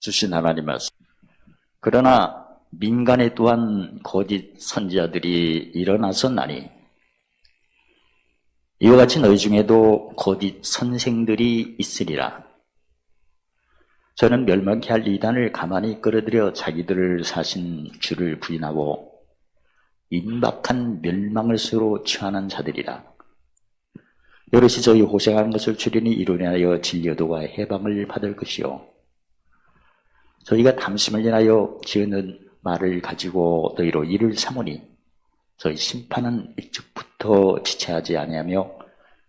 주신 하나님 말씀. 그러나 민간에 또한 거짓 선지자들이 일어나섰나니 이와 같이 너희 중에도 거짓 선생들이 있으리라. 저는 멸망케 할 이단을 가만히 끌어들여 자기들을 사신 주를 부인하고 임박한 멸망을 스스로 취하는 자들이라. 여럿이 저희 호생하는 것을 주리니 이로 인하여 진료도가 해방을 받을 것이요, 저희가 담심을 인하여 지은 말을 가지고 너희로 이를 삼으니 저희 심판은 일찍부터 지체하지 아니하며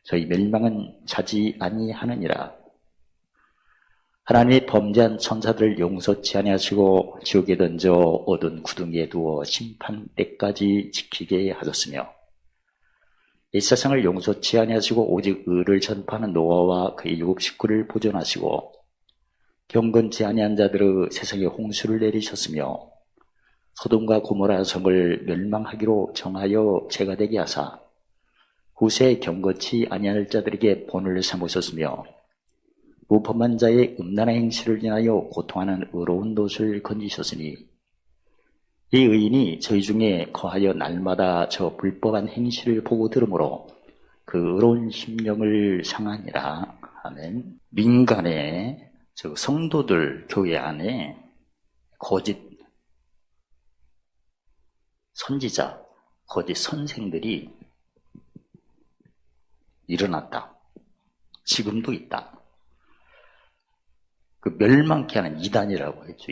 저희 멸망은 자지 아니하느니라. 하나님이 범죄한 천사들을 용서치 아니하시고 지옥에 던져 어두운 구덩이에 두어 심판 때까지 지키게 하셨으며, 이 세상을 용서치 아니하시고 오직 의를 전파하는 노아와 그의 7 식구를 보존하시고 경건치 아니한 자들의 세상에 홍수를 내리셨으며 소돔과 고모라 성을 멸망하기로 정하여 죄가 되게 하사 후세 경건치 아니할 자들에게 본을 삼으셨으며 무법한 자의 음란한 행실을 인하여 고통하는 의로운 돛을 건지셨으니 이 의인이 저희 중에 거하여 날마다 저 불법한 행실을 보고 들으므로 그 의로운 심령을 상하니라. 아멘. 민간에 저 성도들 교회 안에 거짓 선지자, 거짓 선생들이 일어났다. 지금도 있다. 그 멸망케 하는 이단이라고 했죠.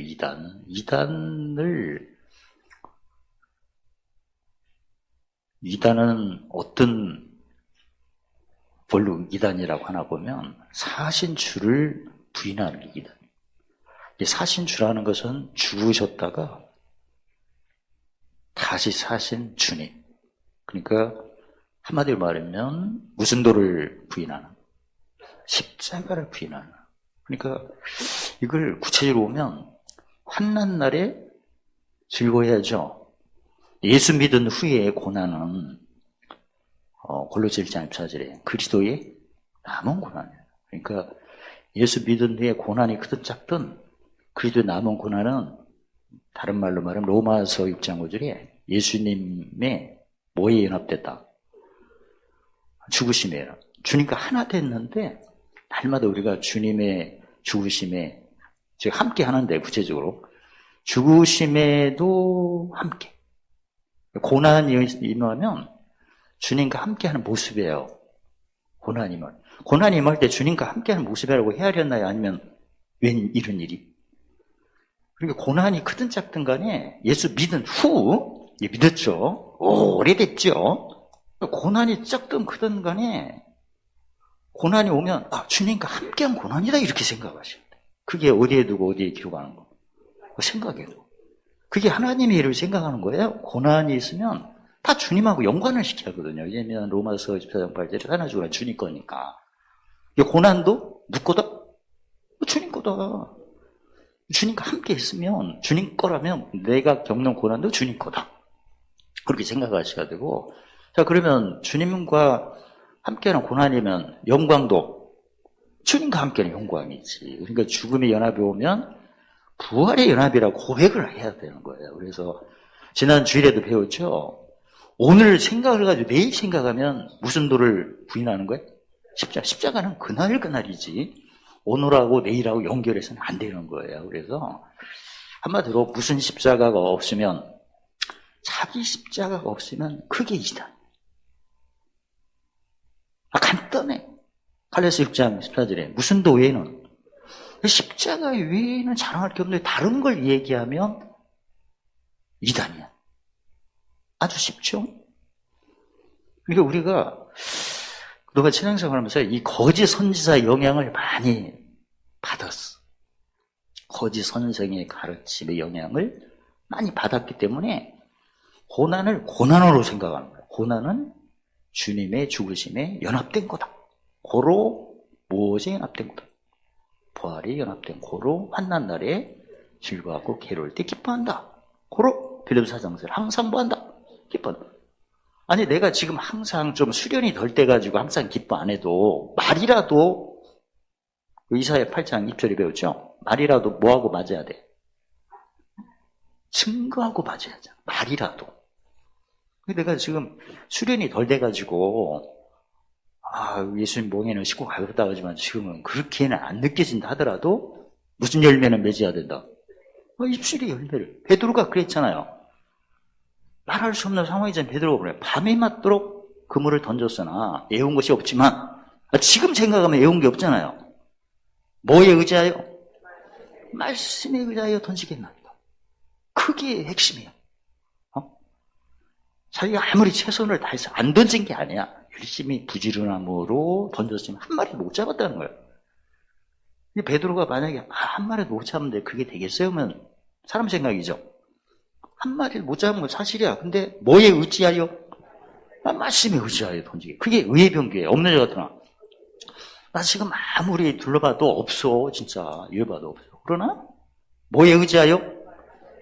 이단은 어떤 본로 이단이라고 하나 보면 사신주를 부인하는 게 이단. 사신주라는 것은 죽으셨다가 다시 사신 주님. 그러니까 한마디로 말하면 무슨 도를 부인하는? 십자가를 부인하는. 그러니까 이걸 구체적으로 보면 환난 날에 즐거워야죠. 예수 믿은 후에 고난은 골로새 1장 14절에 그리스도의 남은 고난이에요. 그러니까 예수 믿은 후에 고난이 크든 작든 그리스도의 남은 고난은 다른 말로 말하면 로마서 6장 5절에 예수님의 뭐에 연합됐다? 죽으심이에요. 주님과 하나 됐는데 날마다 우리가 주님의 죽으심에 즉 함께 하는데 구체적으로 죽으심에도 함께 고난이 임하면 주님과 함께하는 모습이에요. 고난이 임할 때 주님과 함께하는 모습이라고 헤아렸나요? 아니면 웬 이런 일이? 그러니까 고난이 크든 작든 간에 예수 믿은 후 믿었죠. 오래됐죠. 고난이 작든 크든 간에 고난이 오면 주님과 함께한 고난이다 이렇게 생각하셔야 돼요. 그게 어디에 두고 어디에 기록하는 거? 생각해도. 그게 하나님의 일을 생각하는 거예요. 고난이 있으면 다 주님하고 연관을 시켜야 하거든요. 왜냐하면 로마서 14장 8절에 하나 주가 주님 거니까. 이 고난도 누구 거다? 주님 거다. 주님과 함께 있으면 주님 거라면 내가 겪는 고난도 주님 거다. 그렇게 생각하셔야 되고, 자, 그러면 주님과 함께하는 고난이면 영광도 주님과 함께하는 영광이지. 그러니까 죽음의 연합이 오면 부활의 연합이라고 고백을 해야 되는 거예요. 그래서 지난 주일에도 배웠죠. 오늘 생각을 가지고 내일 생각하면 무슨 도를 부인하는 거예요? 십자가는 그날이지 오늘하고 내일하고 연결해서는 안 되는 거예요. 그래서 한마디로 무슨 십자가가 없으면, 자기 십자가가 없으면 그게 이단. 간단해. 갈라디아서 6장 14절에 무슨 도 외에는, 십자가 외에는 자랑할 게 없는데 다른 걸 얘기하면 이단이야. 아주 쉽죠? 그러니까 우리가 그동안 신앙생활 하면서 이 거짓 선지자 영향을 많이 받았어. 거짓 선생의 가르침의 영향을 많이 받았기 때문에 고난을 고난으로 생각하는 거야. 고난은 주님의 죽으심에 연합된 거다. 고로 무엇에 연합된 거다? 부활이 연합된 고로 환난 날에 즐거워하고 괴로울 때 기뻐한다. 고로 빌립보서 4장 항상 뭐한다? 기뻐한다. 아니 내가 지금 항상 좀 수련이 덜 돼가지고 항상 기뻐 안 해도 말이라도 이사야 8장 2절에 배웠죠? 말이라도 뭐하고 맞아야 돼? 증거하고 맞아야 돼. 말이라도. 내가 지금 수련이 덜 돼가지고 예수님 몽에는 싣고 가겠다고 하지만 지금은 그렇게는 안 느껴진다 하더라도 무슨 열매는 맺어야 된다? 입술의 열매를. 베드로가 그랬잖아요. 말할 수 없는 상황이잖아요. 베드로가 그래. 밤이 맞도록 그물을 던졌으나 애운 것이 없지만 지금 생각하면 애운 게 없잖아요. 뭐에 의지하여? 말씀에 의지하여 던지겠나이다. 그게 핵심이에요. 자기가 아무리 최선을 다해서 안 던진 게 아니야. 열심히 부지런함으로 던졌으면 한 마리 못 잡았다는 거예요. 베드로가 만약에 한 마리 못 잡는데 그게 되겠어요? 하면 사람 생각이죠. 한 마리를 못 잡은 건 사실이야. 근데 뭐에 의지하여? 말씀에 의지하여 던지게. 그게 의의 병기예요. 없는 자 같으나. 나 지금 아무리 둘러봐도 없어. 진짜 이해봐도 없어. 그러나 뭐에 의지하여?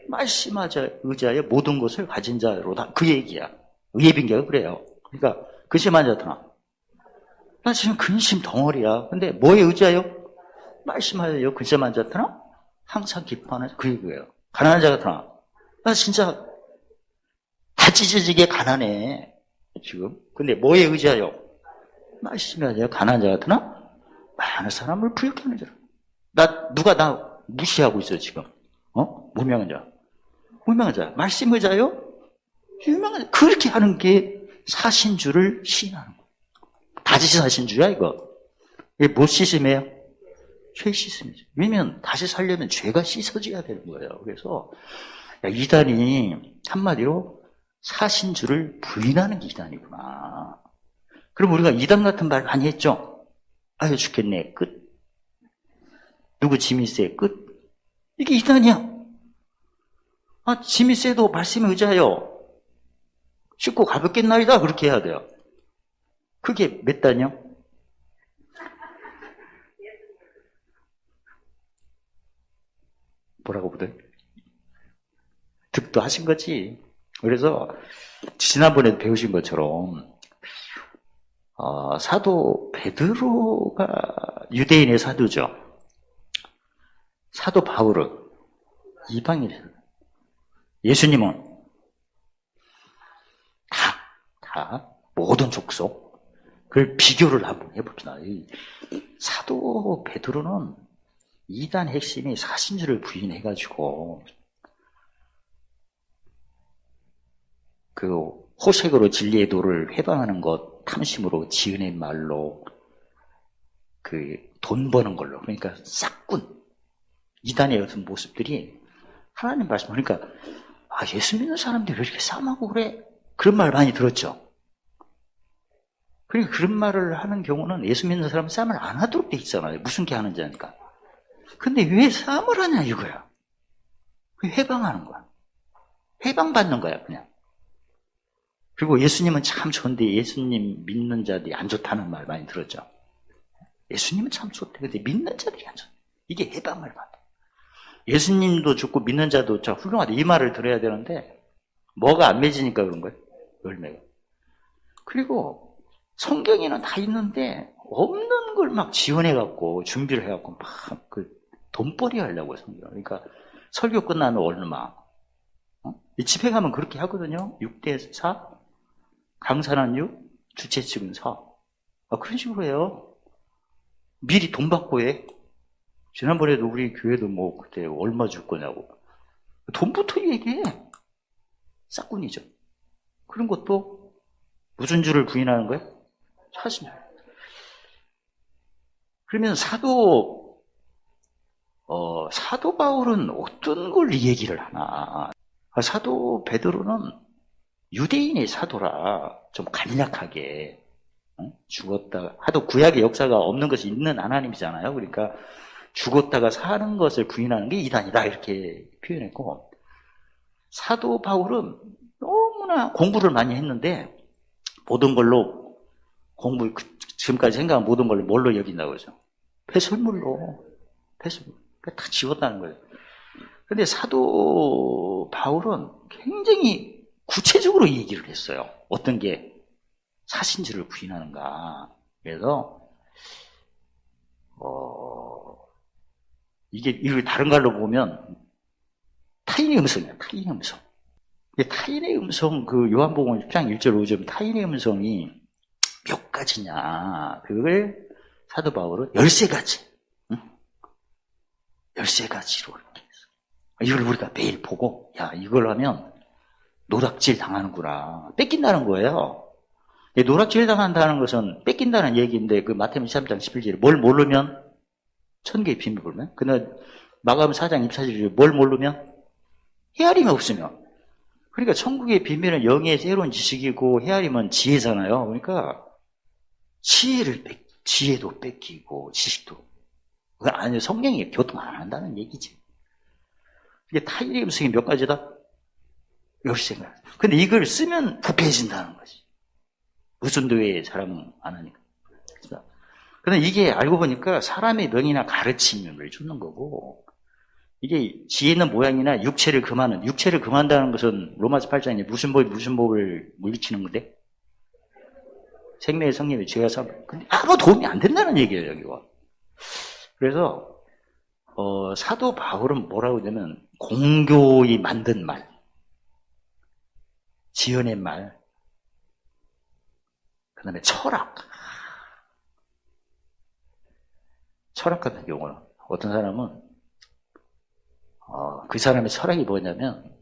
말씀에 의지하여 모든 것을 가진 자로다. 그 얘기야. 의의 병기가 그래요. 그러니까 근심한 자 같으나. 나 지금 근심 덩어리야. 근데 뭐에 의지하여? 말씀하여 근심한 자 같으나 항상 기뻐하는 자. 그 얘기예요. 가난한 자 같으나. 나 진짜 다 찢어지게 가난해. 지금. 근데 뭐에 의지하여? 말씀에 의지하여 가난한 자 같으나 많은 사람을 부유케 하는 자라. 누가 나 무시하고 있어 지금. 무명한 자. 무명한 자. 말씀에 의지하여 유명한 자. 그렇게 하는 게 사신주를 시인하는 거야. 다시 사신주야 이거. 이게 뭐 씻음이에요? 죄 씻음이죠. 왜냐면 다시 살려면 죄가 씻어져야 되는 거예요. 그래서 이단이 한마디로 사신주를 부인하는 게 이단이구나. 그럼 우리가 이단 같은 말 많이 했죠? 아유 죽겠네 끝. 누구 짐이 세 끝. 이게 이단이야. 짐이 세도 말씀에 의지하여 씻고 가볍겠나이다 그렇게 해야 돼요. 그게 몇 단이요? 뭐라고 보대? 득도하신 거지. 그래서 지난번에 배우신 것처럼 사도 베드로가 유대인의 사도죠. 사도 바울은 이방인이에요. 예수님은 다 모든 족속. 그걸 비교를 한번 해봅시다. 사도 베드로는 이단 핵심이 사신주를 부인해가지고 그 호색으로 진리의 도를 회방하는 것, 탐심으로 지은의 말로 그 돈 버는 걸로. 그러니까 싹군. 이단의 어떤 모습들이 하나님 말씀, 그러니까 예수 믿는 사람들이 왜 이렇게 싸움하고 그래? 그런 말 많이 들었죠. 그러니까 그런 말을 하는 경우는 예수 믿는 사람은 싸움을 안 하도록 돼 있잖아요. 무슨 게 하는지 아니까. 근데 왜 싸움을 하냐 이거야. 해방하는 거야. 해방받는 거야 그냥. 그리고 예수님은 참 좋은데 예수님 믿는 자들이 안 좋다는 말 많이 들었죠. 예수님은 참 좋대. 근데 믿는 자들이 안 좋대. 이게 해방을 받아. 예수님도 좋고 믿는 자도 참 훌륭하다. 이 말을 들어야 되는데 뭐가 안 맺으니까 그런 거예요. 열매가. 그리고 성경에는 다 있는데 없는 걸 막 지원해갖고 준비를 해갖고 막 그 돈벌이 하려고 성경. 그러니까 설교 끝나면 얼마. 이 집회 가면 그렇게 하거든요. 6대 4, 강사는 6, 주최 측은 4. 그런 식으로 해요. 미리 돈 받고 해. 지난번에도 우리 교회도 뭐 그때 얼마 줄 거냐고. 돈부터 얘기해. 싹군이죠. 그런 것도 무슨 주를 부인하는 거예요? 사실. 그러면 사도 바울은 어떤 걸 이 얘기를 하나? 사도 베드로는 유대인의 사도라 좀 간략하게 죽었다. 하도 구약의 역사가 없는 것이 있는 하나님이잖아요. 그러니까 죽었다가 사는 것을 부인하는 게 이단이다 이렇게 표현했고, 사도 바울은 너무나 공부를 많이 했는데 모든 걸로 지금까지 생각한 모든 걸 뭘로 여긴다고 그러죠? 폐설물로. 다 지웠다는 거예요. 근데 사도 바울은 굉장히 구체적으로 이 얘기를 했어요. 어떤 게 사신주를 부인하는가. 그래서 이걸 다른 말로 보면 타인의 음성이야, 타인의 음성. 타인의 음성, 요한복음 10장 1절 5절 타인의 음성이 몇 가지냐. 그걸 사도 바울은 13가지. 응? 13가지로 이렇게 해서. 이걸 우리가 매일 보고, 야, 이걸 하면 노략질 당하는구나. 뺏긴다는 거예요. 노략질 당한다는 것은 뺏긴다는 얘기인데, 마태복음 13장 11절에 뭘 모르면? 천개의 비밀 모르면? 근데 마가복음 4장 24절에 뭘 모르면? 헤아림이 없으면. 그러니까 천국의 비밀은 영의 새로운 지식이고 헤아림은 지혜잖아요. 그러니까 지혜도 뺏기고 지식도. 그건 아니요, 성경이 교통 안 한다는 얘기지. 이게 타인의 음성이 몇 가지다? 13가지. 근데 이걸 쓰면 부패해진다는 거지. 무슨 교회에 사람은 안 하니까. 그런데 이게 알고 보니까 사람의 명이나 가르침을 주는 거고, 이게 지혜 있는 모양이나 육체를 금한다는 것은 로마서 8장에 무슨 법을 물리치는 건데? 생명의 성령의 죄와 사함. 근데 아무 도움이 안 된다는 얘기예요, 여기가. 그래서, 사도 바울은 뭐라고 하냐면, 공교히 만든 말, 지어낸 말, 그 다음에 철학 같은 경우는, 어떤 사람은, 그 사람의 철학이 뭐냐면,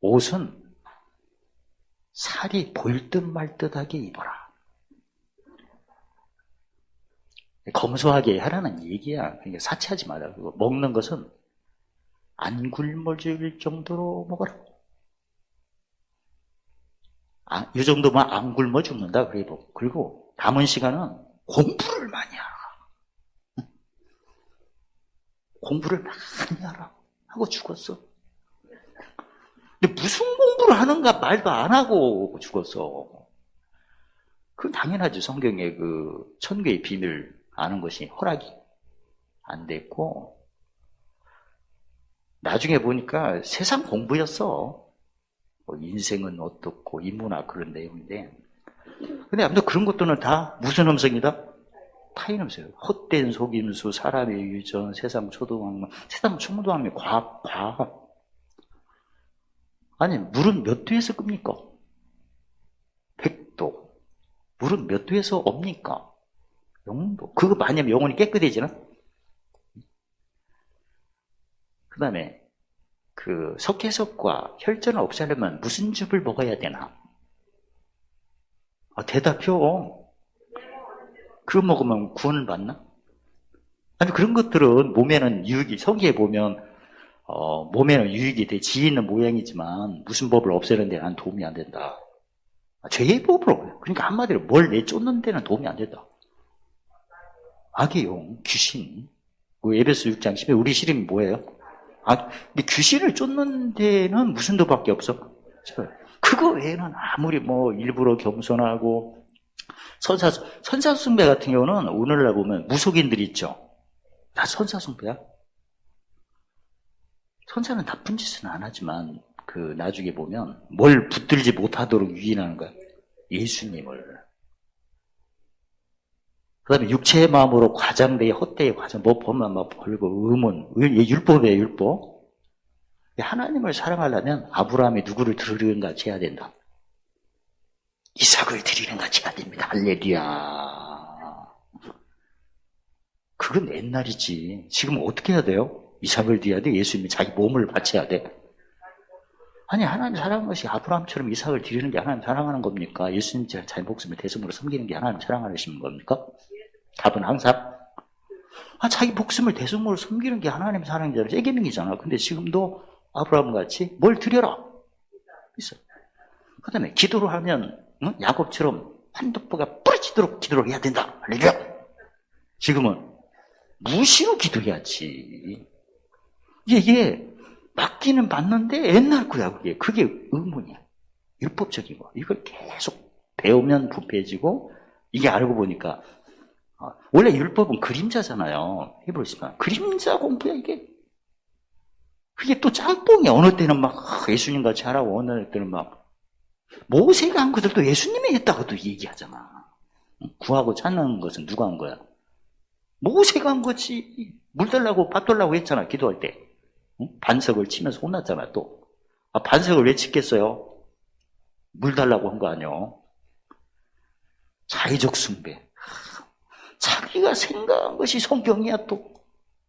옷은 살이 보일 듯 말 듯하게 입어라. 검소하게 하라는 얘기야. 그러니까 사치하지 마라. 그리고 먹는 것은 안 굶어질 정도로 먹어라. 이 정도만 안 굶어 죽는다. 그리고 남은 시간은 공부를 많이 하라. 공부를 많이 하라. 하고 죽었어. 근데 무슨 공부를 하는가 말도 안 하고 죽었어. 그건 당연하지. 성경에 천국의 비밀 아는 것이 허락이 안 됐고, 나중에 보니까 세상 공부였어. 인생은 어떻고, 인문학 그런 내용인데. 근데 아무튼 그런 것들은 다 무슨 음성이다? 타인 음성이에요. 헛된 속임수, 사람의 유전, 세상 초등학문, 세상 초등학문, 과학. 아니, 물은 몇 도에서 끕니까? 100도. 물은 몇 도에서 옵니까? 0도. 그거 많이 영혼이 깨끗해지나? 그 다음에, 석회석과 혈전을 없애려면 무슨 즙을 먹어야 되나? 대답해요. 그거 먹으면 구원을 받나? 아니, 그런 것들은 몸에는 유익이, 성경에 보면, 몸에는 유익이 돼. 지혜 있는 모양이지만, 무슨 법을 없애는 데는 난 도움이 안 된다. 죄의 법으로. 그러니까 한마디로 뭘 내쫓는 데는 도움이 안 된다. 악의 용, 귀신. 에베소 6장 10에 우리 시름이 뭐예요? 근데 귀신을 쫓는 데는 무슨 도밖에 없어? 그거 외에는 아무리 일부러 겸손하고, 선사숭배 같은 경우는 오늘날 보면 무속인들이 있죠. 다 선사숭배야? 선사는 나쁜 짓은 안 하지만, 나중에 보면 뭘 붙들지 못하도록 유인하는 거야. 예수님을. 그 다음에 육체의 마음으로 과장되게 헛되게 보면 벌고 의문. 율법이에요, 율법. 하나님을 사랑하려면 아브라함이 누구를 드리는 같이 해야 된다. 이삭을 드리는 같이 해야 됩니다. 할렐루야. 그건 옛날이지. 지금 어떻게 해야 돼요? 이삭을 드려야 돼? 예수님이 자기 몸을 바쳐야 돼? 아니, 하나님 사랑하는 것이 아브라함처럼 이삭을 드리는 게 하나님 사랑하는 겁니까? 예수님 자기 목숨을 대성으로 섬기는 게 하나님 사랑하시는 겁니까? 답은 항상 자기 목숨을 대성으로 섬기는 게 하나님 사랑이잖아. 째개명이잖아. 근데 지금도 아브라함같이 뭘 드려라. 있어. 그 다음에 기도를 하면 야곱처럼 한독보가 부러지도록 기도를 해야 된다. 할렐루야. 지금은 무시로 기도해야지. 이게 맞기는 맞는데 옛날 거야. 그게 의문이야. 율법적인 거. 이걸 계속 배우면 부패해지고, 이게 알고 보니까 원래 율법은 그림자잖아요. 히브리서가 그림자 공부야 이게. 그게 또 짬뽕이야. 어느 때는 예수님 같이 하라고, 어느 때는 모세가 한 것들도 예수님이 했다고도 얘기하잖아. 구하고 찾는 것은 누가 한 거야? 모세가 한 거지. 물 달라고 밥 달라고 했잖아, 기도할 때. 응? 반석을 치면서 혼났잖아, 또. 아, 반석을 왜 쳤겠어요? 물 달라고 한 거 아니요. 자의적 숭배. 자기가 생각한 것이 성경이야, 또.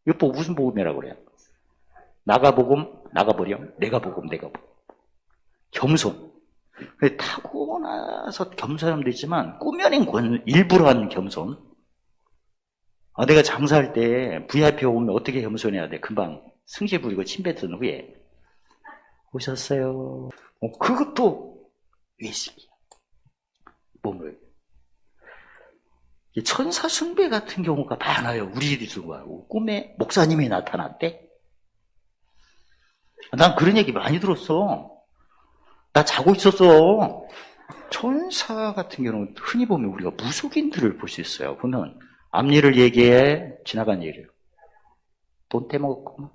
이거 무슨 복음이라고 그래요? 나가복음, 나가버렴. 내가 복음, 내가 복음. 겸손. 타고나서 겸손함도 있지만, 꾸며낸 일부러 하는 겸손. 아, 내가 장사할 때 VIP 오면 어떻게 겸손해야 돼? 금방 승질 부리고 침 뱉은 후에. 오셨어요. 그것도 외식이야. 몸을. 천사 숭배 같은 경우가 많아요. 우리들도 말고. 꿈에 목사님이 나타났대. 난 그런 얘기 많이 들었어. 나 자고 있었어. 천사 같은 경우는 흔히 보면 우리가 무속인들을 볼 수 있어요. 보면 앞일을 얘기해 지나간 일이에요. 돈 떼먹었구만.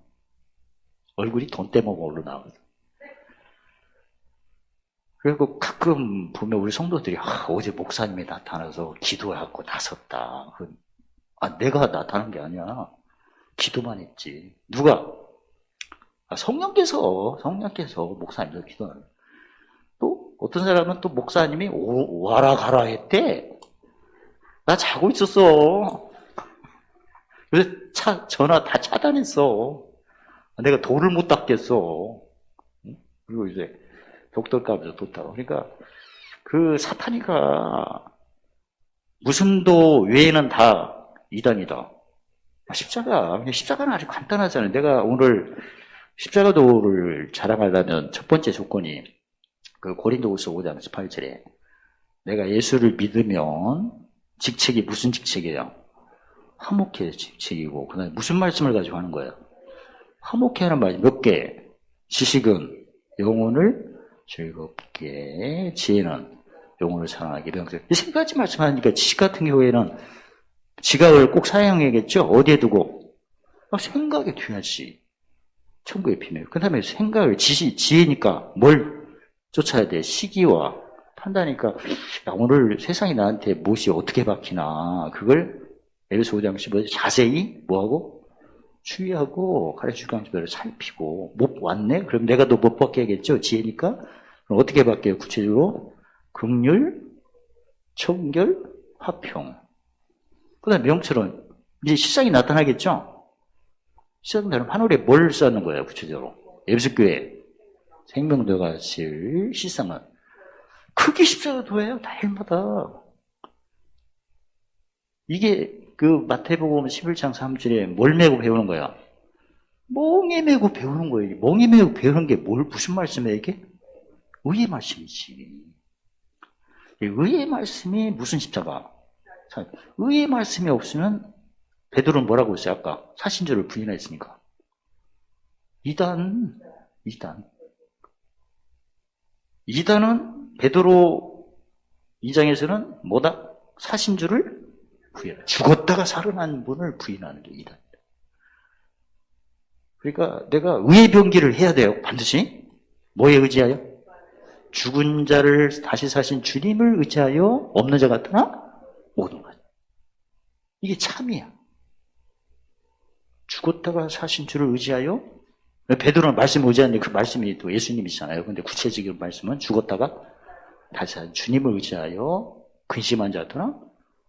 얼굴이 돈 떼먹어로 나오거든. 그리고 가끔 보면 우리 성도들이 어제 목사님이 나타나서 기도하고 나섰다. 내가 나타난 게 아니야. 기도만 했지. 누가? 성령께서 목사님도 기도하는. 또 어떤 사람은 또 목사님이 와라 가라 했대. 나 자고 있었어. 그래서 전화 다 차단했어. 내가 돌을 못 닦겠어. 그리고 이제 독돌까지 뒀다고. 그러니까 그 사탄이가 무슨 도 외에는 다 이단이다. 십자가는 아주 간단하잖아요. 내가 오늘 십자가도를 자랑하려면 첫 번째 조건이 그 고린도후서 5장 18절에 내가 예수를 믿으면 직책이 무슨 직책이에요? 화목해 직책이고 그다음에 무슨 말씀을 가지고 하는 거예요? 화목해 하는 말이 몇 개? 지식은 영혼을 즐겁게, 지혜는 영혼을 사랑하게, 명세. 이 세 가지 말씀하니까 지식 같은 경우에는 지각을 꼭 사용해야겠죠? 어디에 두고? 생각에 둬야지. 천국의 비밀. 그 다음에 생각을, 지혜니까 뭘 쫓아야 돼? 시기와 판단이니까, 오늘 세상이 나한테 무엇이 어떻게 박히나, 그걸 에베소 5장 15절 자세히 뭐하고? 주의하고 가르치고 강조대로 살피고 못 왔네? 그럼 내가 너 못 받게 하겠죠? 지혜니까. 그럼 어떻게 받게요? 구체적으로 긍휼, 청결, 화평. 그다음 명철은 이제 실상이 나타나겠죠? 실상은 하늘에 뭘 쌓는 거예요? 구체적으로 에베소교회 생명도가 실 실상은 크게 십자가도예요. 달마다. 이게 그 마태복음 11장 3절에 뭘 메고 배우는 거야? 멍에 메고 배우는 거예요. 멍에 메고 배우는 게 무슨 말씀이에요, 이게? 의의 말씀이지. 의의 말씀이 무슨 십자가? 의의 말씀이 없으면 베드로는 뭐라고 했어요, 아까? 사신주를 부인했으니까. 이단은 베드로 2장에서는 뭐다? 사신주를 부인. 죽었다가 살아난 분을 부인하는 게 이단이다. 그러니까 내가 의의 병기를 해야 돼요. 반드시. 뭐에 의지하여? 죽은 자를 다시 사신 주님을 의지하여 없는 자 같으나 오는 것. 이게 참이야. 죽었다가 사신 주를 의지하여 베드로는 말씀 의지하는데 그 말씀이 또 예수님이잖아요. 근데 구체적인 말씀은 죽었다가 다시 사신 주님을 의지하여 근심한 자 같으나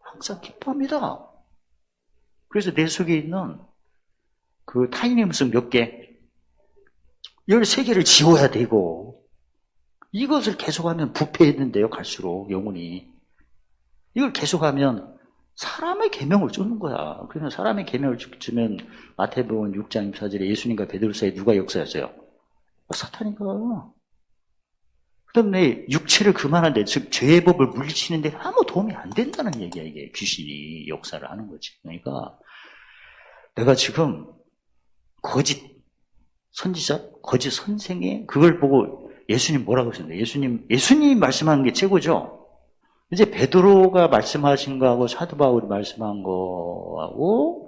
항상 기뻐합니다. 그래서 내 속에 있는 그 타인의 음성 몇 개? 13개를 지워야 되고, 이것을 계속하면 부패했는데요, 갈수록, 영혼이. 이걸 계속하면 사람의 계명을 쫓는 거야. 그러면 사람의 계명을 쫓으면 마태복음 6장 24절에 예수님과 베드로 사이에 누가 역사했어요? 사탄이가. 그 다음에 육체를 그만한데, 즉, 죄의 법을 물리치는데 아무 도움이 안 된다는 얘기야, 이게. 귀신이 역사를 하는 거지. 그러니까, 내가 지금 거짓 선지자, 거짓 선생의 그걸 보고 예수님 뭐라고 하셨는데, 예수님 말씀하는 게 최고죠? 이제 베드로가 말씀하신 거하고 사도 바울이 말씀한 거하고,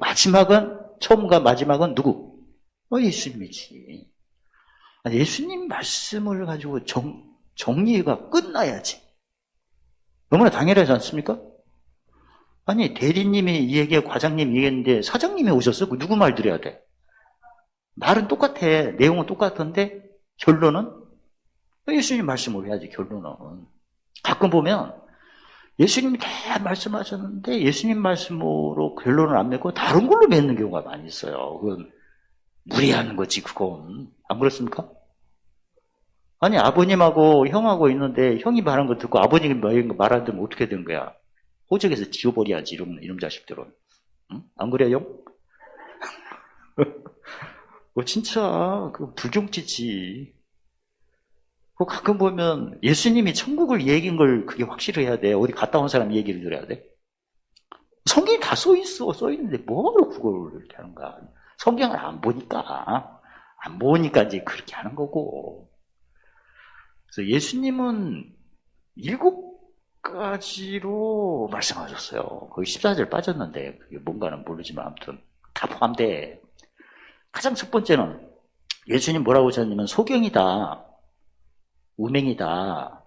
처음과 마지막은 누구? 예수님이지. 예수님 말씀을 가지고 정리가 끝나야지. 너무나 당연하지 않습니까? 아니, 대리님이 이 얘기에 과장님이 얘기했는데 사장님이 오셨어? 그 누구 말 들어야 돼? 말은 똑같아. 내용은 똑같은데 결론은 예수님 말씀을 해야지, 결론은. 가끔 보면 예수님이 다 말씀하셨는데 예수님 말씀으로 결론을 안 맺고 다른 걸로 맺는 경우가 많이 있어요. 그건 무리하는 거지, 그건. 안 그렇습니까? 아니, 아버님하고 형하고 있는데 형이 말한 거 듣고 아버님이 말안 들으면 어떻게 된 거야? 호적에서 지워버려야지, 이런 자식들은. 응? 안 그래요? 진짜, 그 불경지지. 그 가끔 보면 예수님이 천국을 얘기한 걸 그게 확실해야 돼. 어디 갔다 온 사람 얘기를 들어야 돼. 성경이 다 써있어. 써있는데 뭐하러 그걸 이렇게 하는 거야. 성경을 안 보니까 이제 그렇게 하는 거고. 그래서 예수님은 7가지로 말씀하셨어요. 거기 14절 빠졌는데 그게 뭔가는 모르지만 아무튼 다 포함돼. 가장 첫 번째는 예수님 뭐라고 하셨냐면 소경이다. 우맹이다.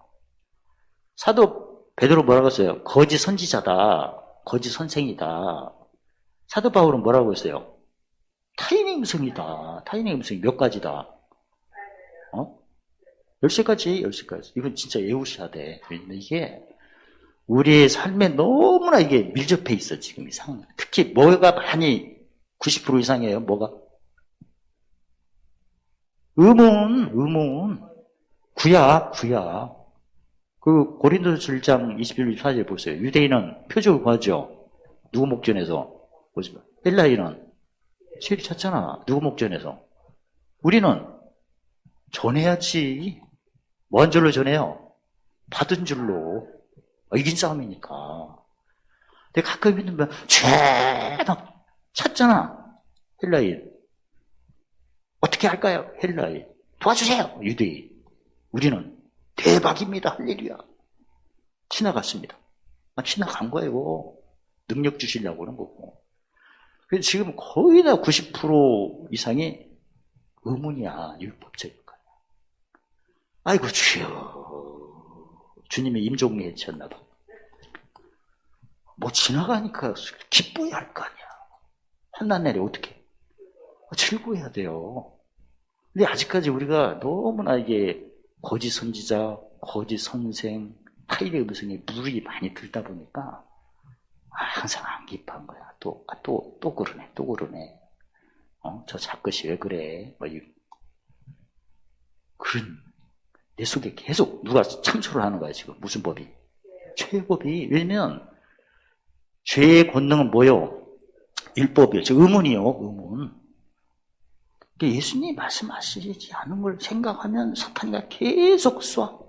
사도 베드로 뭐라고 했어요? 거짓 선지자다. 거짓 선생이다. 사도 바울은 뭐라고 했어요? 타인의 음성이다. 타인의 음성이 몇 가지다? 13가지, 13가지. 이건 진짜 외우셔야 돼. 왜냐면 이게 우리의 삶에 너무나 이게 밀접해 있어, 지금 이 상황. 특히 뭐가 많이 90% 이상이에요, 뭐가? 의문. 구약. 그 고린도서 7장 21, 24절 보세요. 유대인은 표적을 구하죠. 누구 목전에서? 보시면. 헬라인은 세리 쳤잖아. 누구 목전에서? 우리는 전해야지. 뭔 줄로 전해요? 받은 줄로. 이긴 싸움이니까. 근데 가끔 있는 분, 막 찾잖아. 헬라인. 어떻게 할까요? 헬라인. 도와주세요. 유대인. 우리는 대박입니다. 할렐루야. 지나갔습니다. 지나간 거예요. 능력 주시려고 하는 거고. 그래서 지금 거의 다 90% 이상이 의문이야. 율법적인 거야. 아이고 주여. 주님의 임종리에 쳤나 봐. 뭐 지나가니까 기뻐야 할 거 아니야. 환난 날에 어떻게? 즐거워해야 돼요. 근데 아직까지 우리가 너무나 이게 거짓 선지자, 거짓 선생, 타인의 음성에 물이 많이 들다 보니까 항상 안 기뻐한 거야. 또 그러네. 저 작것이 왜 그래? 그런 내 속에 계속 누가 참소를 하는 거야 지금. 무슨 법이? 죄의 법이. 왜냐면 죄의 권능은 뭐요? 율법이요. 즉 의문이요. 의문. 예수님이 말씀하시지 않은 걸 생각하면 사탄이가 계속 쏴.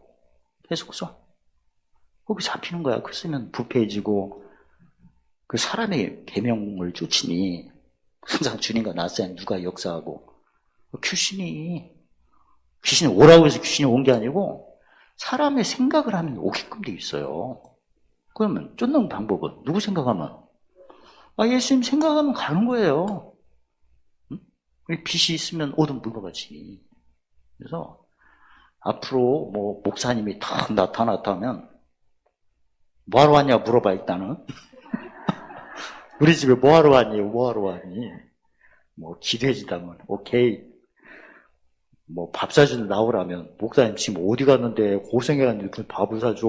거기 잡히는 거야. 그랬으면 부패해지고 그 사람의 계명을 쫓으니 항상 주님과 나사에 누가 역사하고 귀신이 오라고 해서 귀신이 온 게 아니고 사람의 생각을 하면 오게끔 돼 있어요. 그러면 쫓는 방법은 누구 생각하면? 예수님 생각하면 가는 거예요. 빛이 있으면 어둠 물러가지. 그래서 앞으로 뭐 목사님이 딱 나타났다면 뭐하러 왔냐 물어봐. 일단은 우리 집에 뭐하러 왔니? 뭐 기대지다면 오케이. 뭐 밥 사주는 나오라면 목사님 지금 어디 갔는데 고생해가지고 밥을 사줘.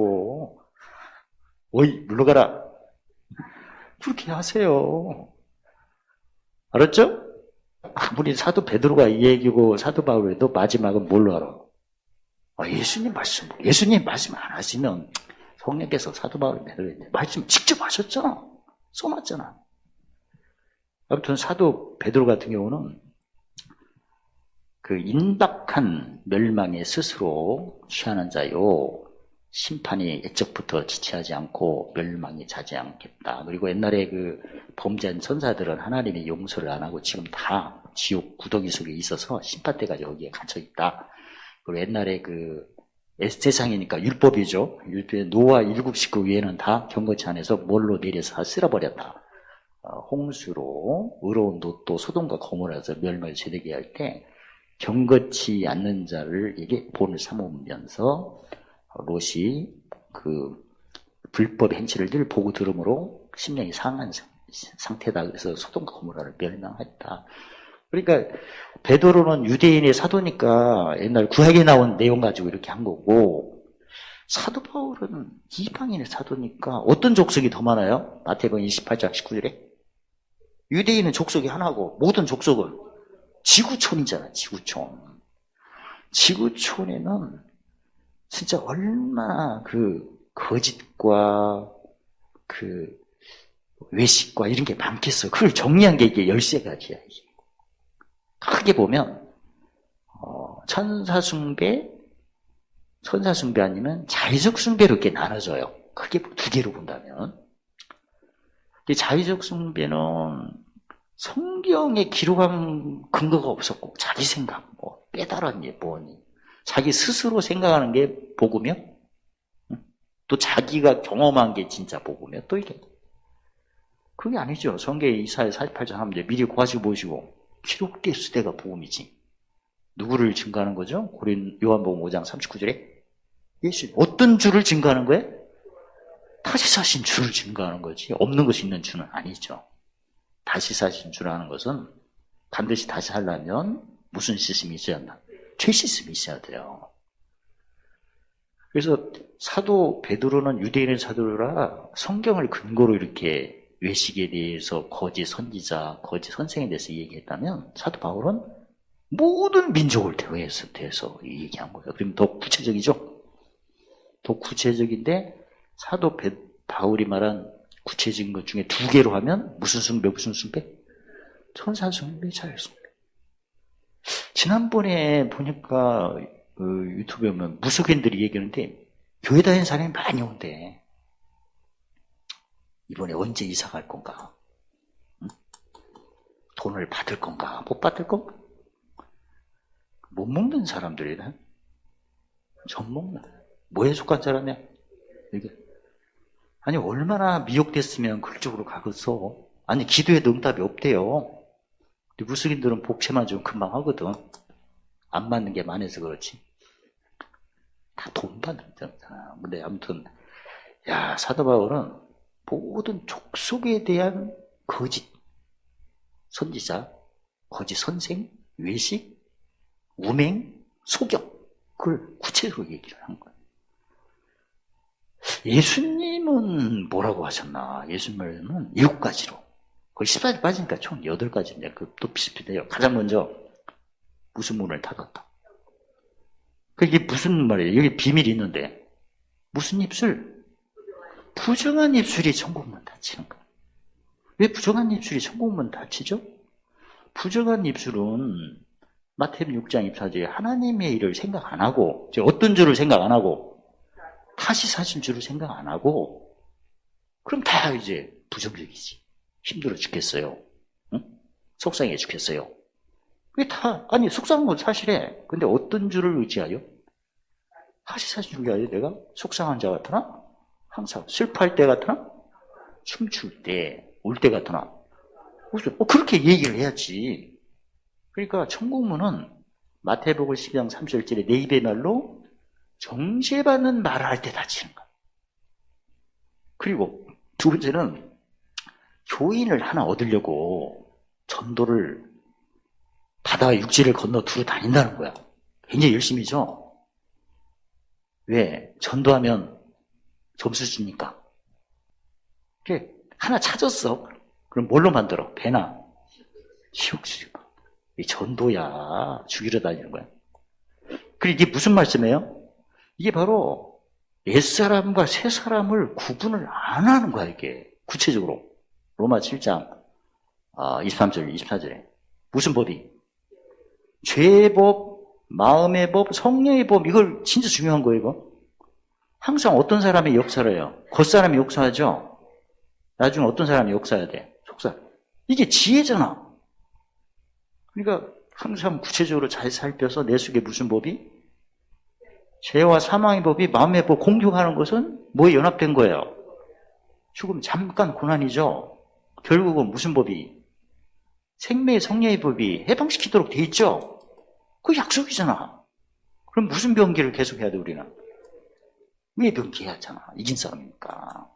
어이 물러가라. 그렇게 하세요. 알았죠? 아무리 사도 베드로가 이 얘기고 사도 바울에도 마지막은 뭘로 알아? 예수님 말씀 안 하시면 성령께서 사도 바울 베드로에게 말씀 직접 하셨잖아. 써놨잖아. 아무튼 사도 베드로 같은 경우는 그 인박한 멸망에 스스로 취하는 자요. 심판이 옛적부터 지체하지 않고 멸망이 자지 않겠다. 그리고 옛날에 그 범죄한 천사들은 하나님의 용서를 안 하고 지금 다 지옥 구덩이 속에 있어서 심판 때까지 거기에 갇혀 있다. 그리고 옛날에 그 세상이니까 율법이죠. 율법에 노아 7 식구 외에는 다 경거치 안에서 뭘로 내려서 다 쓸어버렸다. 홍수로 의로운 롯도 소돔과 고모라서 멸망을 제되게 할 때 경거치 않는 자를 이게 본을 삼으면서 롯이 그 불법 행치를 늘 보고 들으므로 심령이 상한 상태다. 그래서 소돔과 고모라를 멸망했다. 그러니까 베드로는 유대인의 사도니까 옛날 구약에 나온 내용 가지고 이렇게 한 거고, 사도 바울은 이방인의 사도니까 어떤 족속이 더 많아요? 마태복음 28장 19절에 유대인은 족속이 하나고 모든 족속은 지구촌이잖아. 지구촌에는 진짜 얼마나 그 거짓과 그 외식과 이런 게 많겠어. 그걸 정리한 게 이게 13가지야. 크게 보면 천사숭배 아니면 자의적 숭배로 이렇게 나눠져요. 크게 두 개로 본다면. 이 자의적 숭배는 성경에 기록한 근거가 없었고 자기 생각, 뭐 빼달았니 뭐니, 자기 스스로 생각하는 게 복음이요? 또 자기가 경험한 게 진짜 복음이요? 또 이게 그게 아니죠. 성경에 이사야 48장 하면 돼. 미리 고하시고 보시고 기록됐을 때가 복음이지. 누구를 증거하는 거죠? 요한복음 5장 39절에 예수. 어떤 주를 증거하는 거예요? 다시 사신 주를 증거하는 거지. 없는 것이 있는 주는 아니죠. 다시 사신 주라는 것은 반드시 다시 하려면 무슨 시스템이 있어야 한다? 죄 시스템이 있어야 돼요. 그래서 사도 베드로는 유대인의 사도라 성경을 근거로 이렇게 외식에 대해서 거짓 선지자, 거짓 선생에 대해서 얘기했다면, 사도 바울은 모든 민족을 대해서 얘기한 거예요. 그럼 더 구체적이죠? 더 구체적인데 사도 바울이 말한 구체적인 것 중에 두 개로 하면 무슨 숭배? 천사 숭배, 자유 숭배. 지난번에 보니까 유튜브에 보면 무속인들이 얘기하는데 교회 다니는 사람이 많이 온대. 이번에 언제 이사 갈 건가? 응? 돈을 받을 건가? 못 받을 건가? 못 먹는 사람들이네. 전 먹는. 뭐에 속한 사람이야? 이게. 아니, 얼마나 미혹됐으면 그쪽으로 가겠어. 아니, 기도에도 응답이 없대요. 근데 무슬림들은 복채만 좀 금방 하거든. 안 맞는 게 많아서 그렇지. 다 돈 받는 거잖아. 근데 아무튼, 야, 사도 바울은 모든 족속에 대한 거짓 선지자, 거짓 선생, 외식, 우맹, 소경, 그걸 구체적으로 얘기를 한 거예요. 예수님은 뭐라고 하셨나? 예수님은 7가지로. 거의 14지 빠지니까 총 8가지인데, 그것도 비슷해요. 가장 먼저, 무슨 문을 닫았다. 그게 무슨 말이에요? 여기 비밀이 있는데, 무슨 입술? 부정한 입술이 천국문 닫히는 거예요. 왜 부정한 입술이 천국문 닫히죠? 부정한 입술은 마태복음 6장 24절에 하나님의 일을 생각 안 하고, 어떤 줄을 생각 안 하고, 다시 사신 줄을 생각 안 하고, 그럼 다 이제 부정적이지. 힘들어 죽겠어요. 응? 속상해 죽겠어요. 그게 다, 아니, 속상한 건 사실해. 근데 어떤 줄을 의지하여? 다시 사신 줄을 위하여 내가 속상한 자 같으나? 항상 슬퍼할 때 같으나? 춤출 때, 울 때 같으나? 그렇게 얘기를 해야지. 그러니까 천국문은 마태복음 12장 30절에 내 입의 말로 정죄받는 말을 할 때 닫히는 거야. 그리고 두 번째는 교인을 하나 얻으려고 전도를 바다와 육지를 건너 두루 다닌다는 거야. 굉장히 열심히죠. 왜? 전도하면 점수 주니까. 그래, 하나 찾았어. 그럼 뭘로 만들어? 배나 시옥수리고. 이 전도야. 죽이러 다니는 거야. 그리고 이게 무슨 말씀이에요? 이게 바로 옛사람과 새사람을 구분을 안 하는 거야, 이게. 구체적으로. 로마 7장 23절, 24절에. 무슨 법이? 죄의 법, 마음의 법, 성령의 법. 이걸 진짜 중요한 거예요, 이거. 항상 어떤 사람이 역사를 해요? 겉사람이 역사하죠? 나중에 어떤 사람이 역사해야 돼? 속사. 이게 지혜잖아. 그러니까 항상 구체적으로 잘 살펴서 내 속에 무슨 법이? 죄와 사망의 법이 마음의 법 공격하는 것은 뭐에 연합된 거예요? 죽음 잠깐 고난이죠. 결국은 무슨 법이? 생명의 성령의 법이 해방시키도록 돼 있죠. 그 약속이잖아. 그럼 무슨 병기를 계속해야 돼 우리는? 왜 병기해야 하잖아. 이긴 사람이니까.